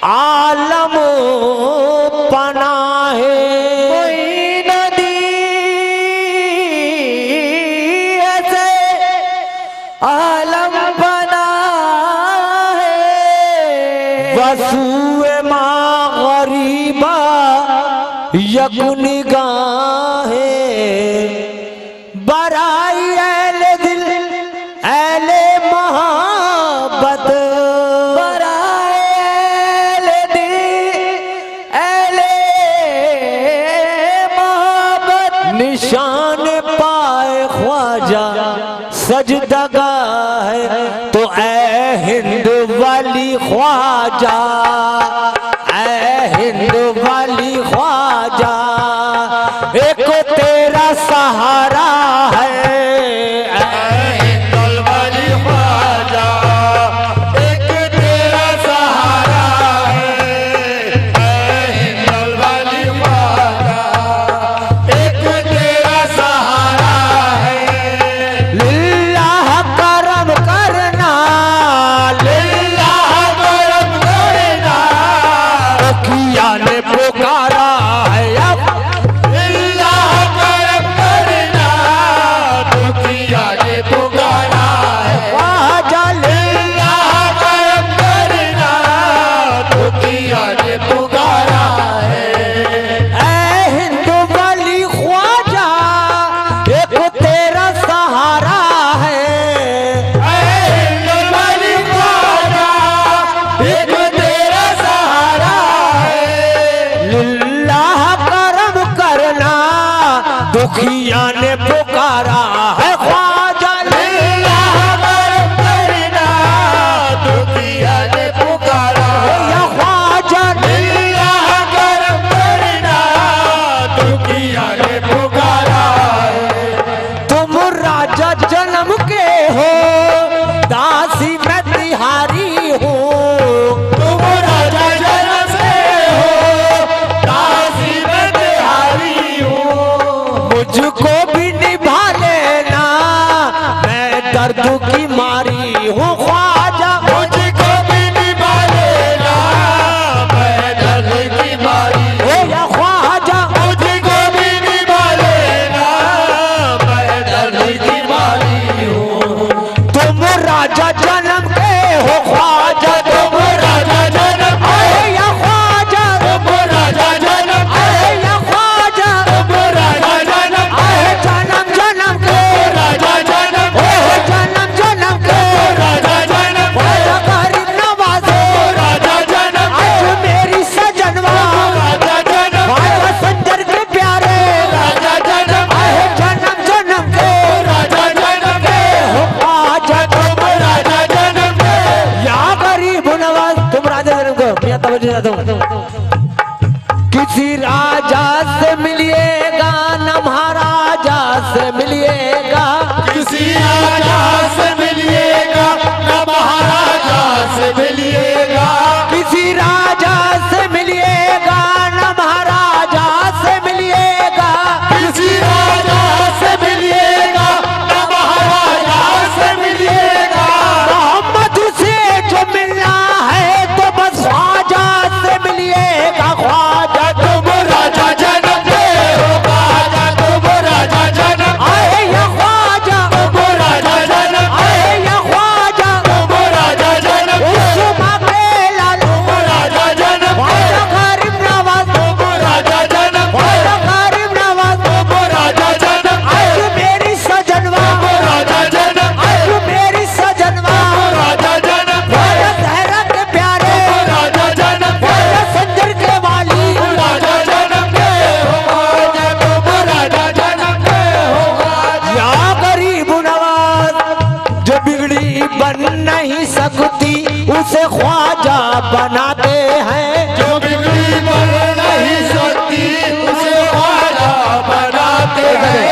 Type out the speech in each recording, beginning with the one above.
आलम पनाहे कोई नदी ऐसे आलम बना है वसूए माँ गरीबा यक निगाहे बराई ऐले दिल ऐले मोहब्बत बराई ऐले दिल ऐले मोहब्बत निशान पाए ख्वाजा सजदगाह है तो ऐ हिंद वाली ख्वाजा ऐ हिंद वाली ख्वाजा एक तेरा सहारा है ऐ हिंद वाली ख्वाजा एक तेरा सहारा है ऐ हिंद वाली ख्वाजा एक तेरा सहारा है लिल्लाह करम करना लिल्लाह करम करना किया ने पुकारा है अब लिल्लाह करम करना किया ने पुकारा है ख्वाजा लिल्लाह करम करना किया ने पुकारा है ऐ हिंद वाली ख्वाजा एक तेरा सहारा है ऐ हिंद वाली ख्वाजा एक तेरा सहारा है लिल्लाह करम करना दुखिया ने पुकारा है ख्वाजा लिल्लाह करम करना दुखिया ने पुकारा है या ख्वाजा लिल्लाह करम करना दुखिया ने पुकारा है तुम राजा जन्म के हो दासी मैं तिहारी हूँ तुम राजा जन्म से हो दासी मैं तिहारी हूँ मुझको भी निभा लेना मैं दर्द की मारी हूँ ख्वाजा मुझको भी निभा लेना मैं दर्द की मारी हूँ या ख्वाजा मुझको भी निभा लेना मैं दर्द की मारी हूँ तुम राजा जन्म के हो ख्वाजा तुम राजा जन्म आए या ख्वाजा तुम राजा जन्म आए या ख्वाजा तुम राजा जन्म आए जन्म जन्म के राजा जन्म ओ जन्म जन्म के राजा जन्म ख्वाजा गरीब नवाज़े राजा जन्म आज मेरी सजनवा राजा जन्म ख्वाजा संजर के प्यारे राजा जन्म आए जन्म जन्म के राजा जन्म के हो ख्वाजा तुम राजा जन्म के या गरीब नवाज तुम राजा जन्म को मैं तवज्जो देता हूँ किसी राजा से मिलिएगा न महाराजा से मिलिएगा किसी राजा से मिलिएगा न महाराजा से मिलिएगा किसी राजा से मिलिएगा न महाराजा से मिलिएगा किसी राजा से मिलिएगा न महाराजा से मिलिएगा मोहम्मद से जो मिलना है तो बस ख्वाजा से मिलिएगा ख्वाजा तुम राजा जन्म के हो ख्वाजा तुम राजा जन्म आए या ख्वाजा तुम राजा जन्म आए या ख्वाजा तुम राजा जन्म उस्मा के लाल तुम राजा जन्म ख्वाजा गरीब नवाज तुम राजा जन्म ख्वाजा गरीब नवाज तुम राजा जन्म आज मेरी सजनवा तुम राजा जन्म आज मेरी सजनवा तुम राजा जन्म ख्वाजा सहरा के प्यारे तुम राजा जन्म ख्वाजा संजर के वाली तुम राजा जन्म के हो ख्वाजा तुम राजा जन्म के हो ख्वाजा या गरीब नवाज जो बिगड़ी बन नहीं सकती उसे ख्वाजा बनाते हैं जो बिगड़ी बन नहीं सकती उसे ख्वाजा बनाते हैं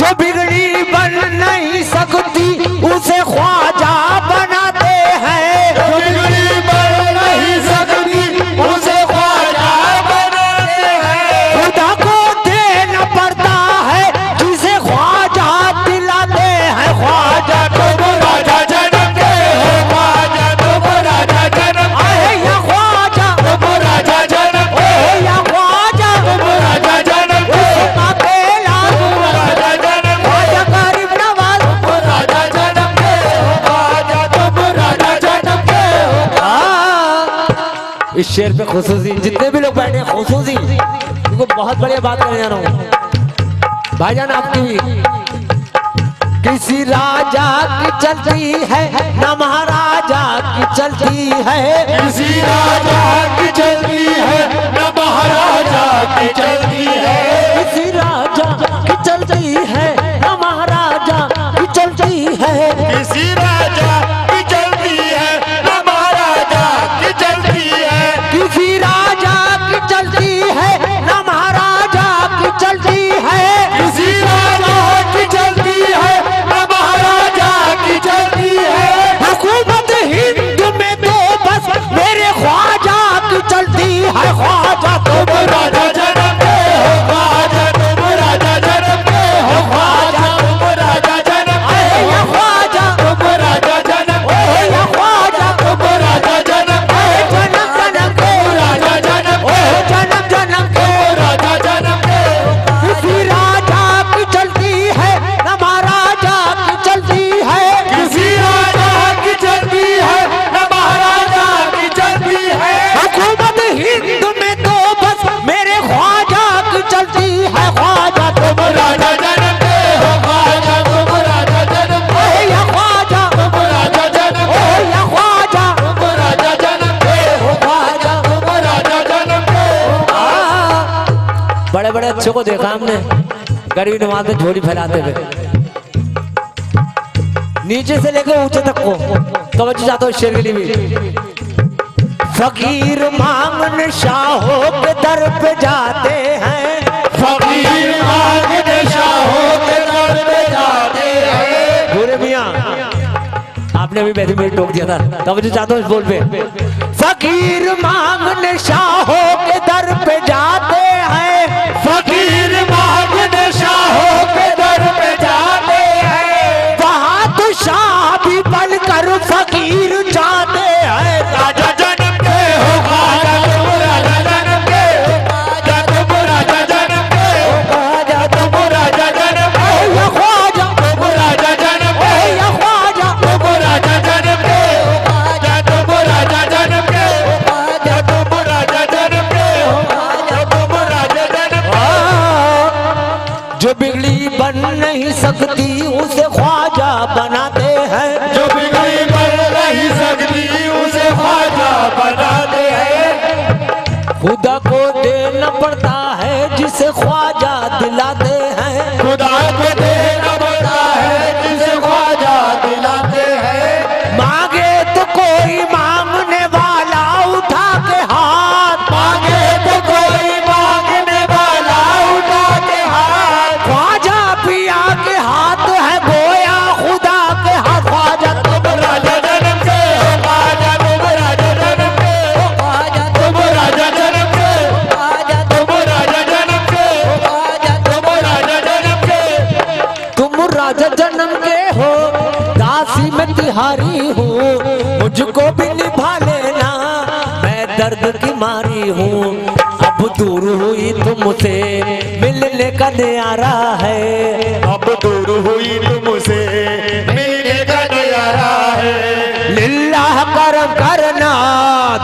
जो बिगड़ी बन नहीं सकती उसे ख्वाजा बनाते हैं जो बिगड़ी बन नहीं सकती उसे ख्वाजा बनाते हैं खुदा को देना पड़ता है जिसे ख्वाजा दिलाते हैं ख्वाजा तुम राजा जन्म के हो ख्वाजा तुम राजा जन्म आए इस शेर पे खुसूसी जितने भी लोग बैठे हैं खुसूसी उनको बहुत बढ़िया बात करने जा रहा हूँ भाईजान आपकी भी। किसी राजा की चलती है न महाराजा की चलती है, किसी राजा की चलती है न महाराजा की चलती है, किसी राजा की चलती है न महाराजा की चलती है, किसी राजा की चलती है न महाराजा की चलती है, किसी राजा की चलती है न महाराजा की चलती है, किसी राजा की चलती है न महाराजा की चलती है, हुकूमत हिंद में तो बस मेरे ख्वाजा की चलती है, ख्वाजा तुम राजा जन्म के हो ख्वाजा, तुम राजा जन्म के हो ख्वाजा, तुम राजा जन्म के हो ख्वाजा, तुम राजा जन्म के हो ख्वाजा, तुम राजा जन्म के हो जन्म जन्म के राजा जन्म के जन्म जन्म के राजा जन्म के किसी राजा की चलती है न महाराजा की चलती है, किसी राजा की चलती है न महाराजा की चलती है, हुकूमत हिंद में तो बस मेरे ख्वाजा की चलती है, ख्वाजा तुम राजा जन्म के हो ख्वाजा, तुम राजा जन्म के या ख्वाजा, तुम राजा जन्म के या ख्वाजा, तुम राजा जन्म के हो ख्वाजा, तुम राजा जन्म के बड़े बड़े अच्छों को देखा हमने गरीब नवाज में झोली फैलाते हुए नीचे से लेकर ऊंचे तक को तवज्जो चाहता हूं शेर के लिए भी। फकीर मांगने शाहों के दर पे जाते हैं, फकीर मांगने शाहों के दर पे जाते हैं, बुरे मियां आपने अभी वैसे मेरे टोक दिया था तवज्जो चाहता हूं इस बोल पे। फकीर मांगने शाहों के दर पे जाते हैं, फकीर मांगने शाहों के दर पे जाते हैं, वहां तो शाह भी बनकर फकीर जाते हैं, राजा जन्म के हो ख्वाजा, तुम राजा जन्म के हो ख्वाजा, तुम राजा जन्म के हो ख्वाजा, तुम राजा जन्म के हो या ख्वाजा, तुम राजा जन्म के हो या ख्वाजा, तुम राजा जन्म के हो ख्वाजा, तुम राजा जन्म के हो ख्वाजा, तुम राजा जन्म के हो ख्वाजा, तुम राजा जन्म के जो बिगड़ी बन नहीं सकती उसे ख्वाजा बनाते हैं, जो बिगड़ी बन नहीं सकती उसे ख्वाजा बनाते हैं, खुदा को देना पड़ता है जिसे ख्वाजा दिलाते हैं, खुदा को देना पड़ता है जिसे ख्वाजा दिलाते हैं, मांगे तो कोई मांगने वाला उठा के हाथ, मांगे तो कोई मांगने वाला उठा के हाथ, ख्वाजा पिया के हाथ है गोया खुदा के हाथ, ख्वाजा तुम राजा जन्म के हो ख्वाजा, तुम राजा जन्म के हो ख्वाजा, तुम राजा जन्म के हो ख्वाजा, तुम राजा जन्म के हो ख्वाजा, तुम राजा जन्म के तुम राजा जन्म के हो, दासी में तिहारी हूँ, मुझको भी निभा लेना, मैं दर्द की मारी हूँ, अब दूर हुई तुमसे मिलने का न्यारा है, अब दूर हुई तुमसे मिलने का नजारा है, लिल्लाह करम करना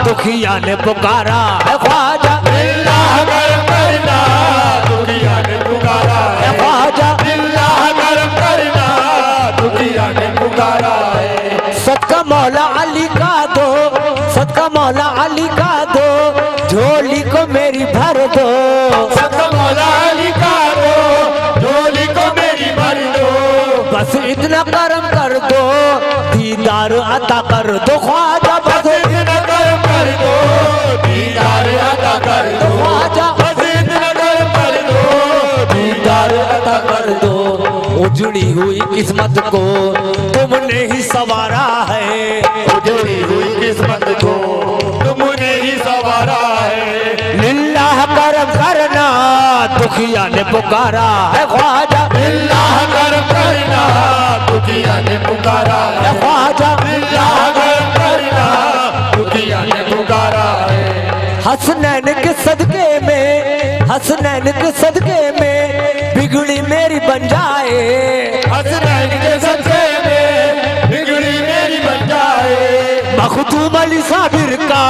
दुखिया ने पुकारा है, ख्वाजा अल्लाह करम करना दुनिया ने पुकारा है, ख्वाजा अल्लाह करम करना दुनिया ने पुकारा है, सदका मौला अली का दो, सदका मौला अली का दो, झोली को मेरी भर दो, सदका मौला अली का दो, झोली को मेरी भर दो, बस इतना करम कर दो, दीदार अता कर दो, ख्वाजा बस इतना करम कर दो, दीदार अता कर दो, ख्वाजा बस इतना करम कर दो, दीदार अता कर दो, उजड़ी हुई किस्मत को तुमने ही सवारा है, उजड़ी हुई किस्मत को तुमने ही संवारा है, लिल्लाह करम करना दुखिया ने पुकारा है, ख्वाजा अल्लाह करम करना दुनिया ने पुकारा है, ख्वाजा अल्लाह करम करना दुनिया ने पुकारा है, हसनैन के सदके में, हसनैन के सदके में बिगड़ी मेरी बन जाए, हसनैन के सदके में बिगड़ी मेरी बन जाए, मखदूम अली साबिर का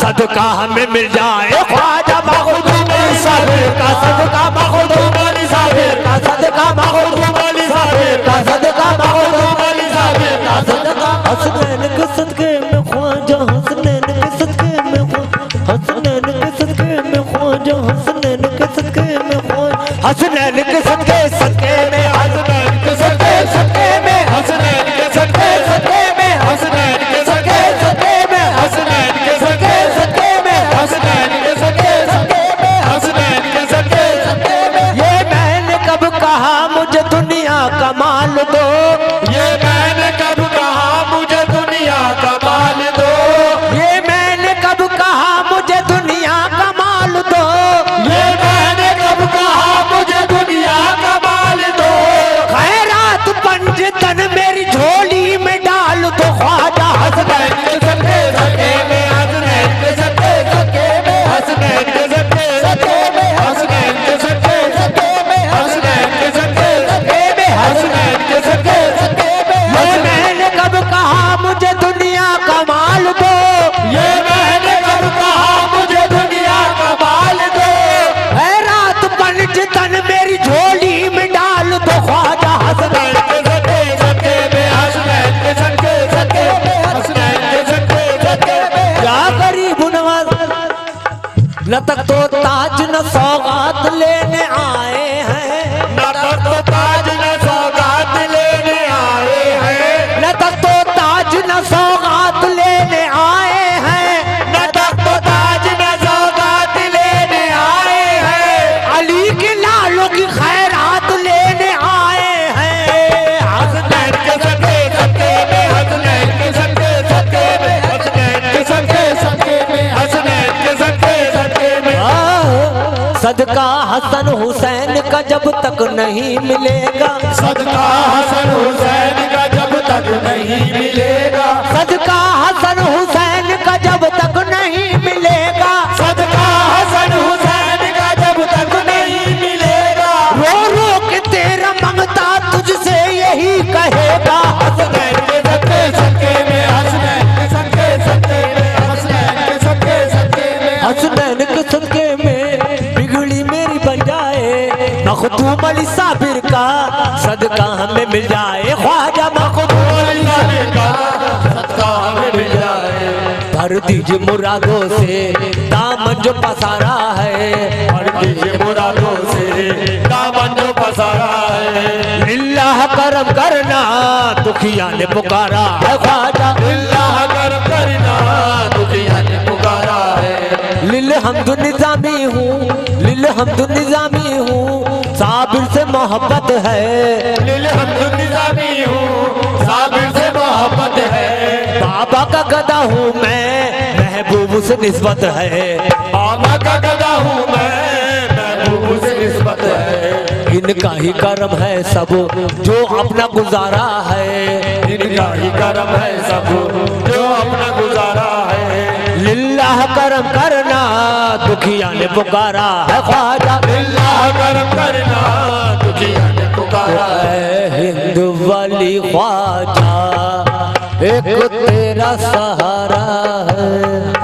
सदका हमें मिल जाए ख्वाजा मखदूम अली साबिर का सदका मखदूम अली साबिर का सदका मखदूम अली साबिर का सदका मखदूम अली साबिर का सदका हसनैन के सदके में ख्वाजा हसनैन के सदके में हसनैन के सदके में ख्वाजा हसनैन के सदके में ख्वाजा हसनैन के सदके सदके में हसनैन के सदके सदके में हसनैन के सदके सदके में हसनैन के सदके सदके में हसनैन के सदके सदके में हसनैन के सदके सदके में हसनैन के सदके सदके में ये मैंने कब कहा मुझे दुनिया का माल दो ये मैंने कब कहा मुझे दुनिया का माल दो ये मैंने कब कहा मुझे दुनिया का माल दो ये मैंने कब कहा मुझे दुनिया का माल दो खैरात पंजतन मेरी झोली में डाल दो ख्वाजा हसनैन के सदके सदके में हसनैन के सदके सदके में हसनैन के सदके सदके में हसनैन के सदके सदके में हसनैन के सदके सदके में हसनैन के सदके सदके में ये मैंने कब कहा मुझे दुनिया का माल दो ये मैंने कब कहा मुझे दुनिया का माल दो खैरात पंजतन मेरी झोली में डाल दो ख्वाजा हसनैन हसनैन के सदके सदके में हसनैन के सदके सदके में हसनैन के सदके सदके में क्या गरीब नवाज न तक तो ताज न सौगात लेने आए हैं न तक तो ताज न सौगात लेने आए हैं न तक तो ताज न सौगात लेने आए हैं न तक तो ताज न सौगात लेने आए हैं अली के लालों की खैरात लेने आए हैं हसनैन के सदके सदके में हसनैन के सदके सदके में हसनैन के सदके सदके में हसनैन के सदके सदके में सदका हसन हुसैन का जब तक नहीं मिलेगा सदका हसन हुसैन का जब तक नहीं मिलेगा सदका हसन हुसैन का जब तक नहीं मिलेगा सदका हसन हुसैन का जब तक नहीं मिलेगा रो रो के तेरा मंगता तुझसे यही कहेगा हसनैन के सदके सदके में हसनैन के सदके सदके में हसनैन के सदके सदके में हसनैन के सदके में बिगड़ी मेरी बजाए मखदूम अली साबिर का सदका हमें मिल जाए ख्वाजा मखदूम अली साबिर का सदका हमें मिल जाए भर दीजिए मुरादों से दामन जो पसारा है भर दीजिए मुरादों से दामन जो पसारा है अल्लाह करम करना दुखिया ने पुकारा है ख्वाजा अल्लाह करम करना दुखिया ने पुकारा है लिल हमदु निजामी हूँ लिल हमदु निजामी हूँ साबिर से मोहब्बत है लिल हमदु निजामी हूँ साबिर से मोहब्बत है बाबा का गदा हूँ मैं महबूब से निस्बत है बाबा का गदा हूँ मैं महबूब से निस्बत है इनका ही करम है सब जो अपना गुजारा है इनका ही करम है सब जो अपना गुजारा है लिल्लाह करम करना दुखिया ने पुकारा है ख्वाजा अल्लाह करम करना दुखिया ने पुकारा है ऐ हिंद वाली ख्वाजा एक तेरा सहारा है